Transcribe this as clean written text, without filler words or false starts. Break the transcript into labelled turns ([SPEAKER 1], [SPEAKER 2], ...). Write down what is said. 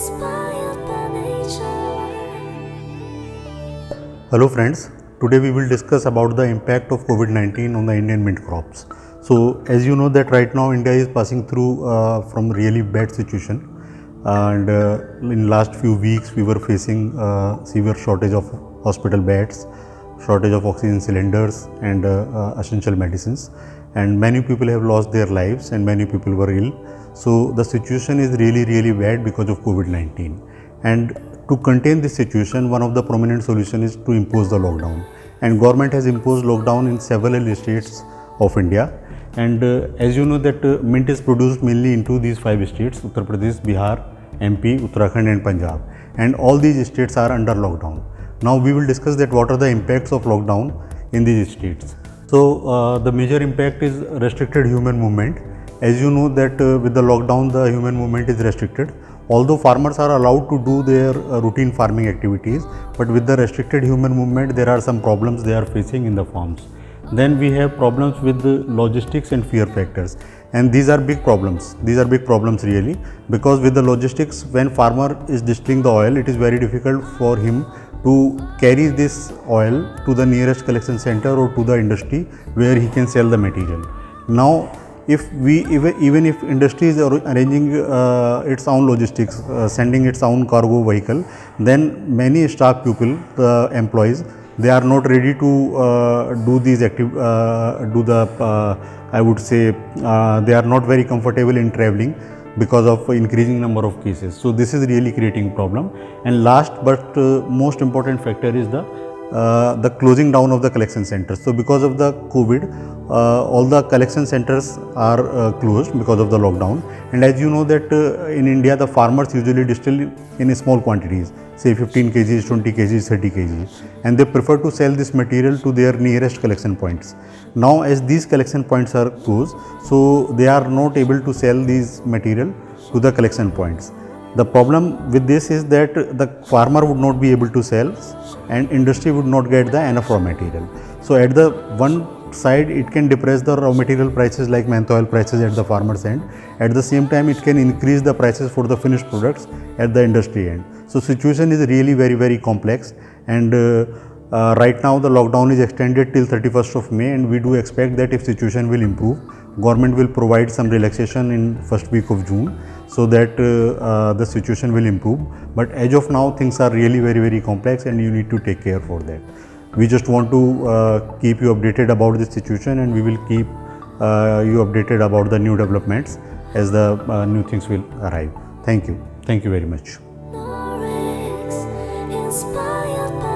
[SPEAKER 1] inspired by nature.
[SPEAKER 2] Hello friends, today we will discuss about the impact of COVID-19 on the Indian mint crops. So as you know that right now India is passing through from really bad situation, and in last few weeks we were facing severe shortage of hospital beds, shortage of oxygen cylinders and essential medicines, and many people have lost their lives and many people were ill. So the situation is really bad because of COVID-19, and to contain this situation, one of the prominent solution is to impose the lockdown, and government has imposed lockdown in several states of India. And as you know that mint is produced mainly into these 5 states: Uttar Pradesh, Bihar, MP, Uttarakhand and Punjab, and all these states are under lockdown. Now we will discuss that what are the impacts of lockdown in these states. So the major impact is restricted human movement. As you know that with the lockdown the human movement is restricted. Although farmers are allowed to do their routine farming activities, but with the restricted human movement there are some problems they are facing in the farms. Then we have problems with the logistics and fear factors, and these are big problems. These are big problems really, because with the logistics, when farmer is distilling the oil, it is very difficult for him to carry this oil to the nearest collection center or to the industry where he can sell the material. Now if we even if industry is arranging its own logistics, sending its own cargo vehicle, then many staff people, the employees, they are not ready to do these I would say they are not very comfortable in traveling because of increasing number of cases. So this is really creating problem. And last but most important factor is the closing down of the collection centers. So because of the COVID, all the collection centers are closed because of the lockdown. And as you know that in India the farmers usually distill in small quantities, say 15 kgs, 20 kgs, 30 kgs, and they prefer to sell this material to their nearest collection points. Now as these collection points are closed, so they are not able to sell these material to the collection points. The problem with this is that the farmer would not be able to sell and industry would not get the enough raw material. So at the one side it can depress the raw material prices like mentha oil prices at the farmer's end. At the same time it can increase the prices for the finished products at the industry end. So situation is really very complex, and right now the lockdown is extended till 31st of May, and we do expect that if situation will improve, government will provide some relaxation in first week of June, so that the situation will improve. But as of now things are really very complex, and you need to take care for that. We just want to keep you updated about this situation, and we will keep you updated about the new developments as the new things will arrive. Thank you very much.
[SPEAKER 1] Norix, inspired by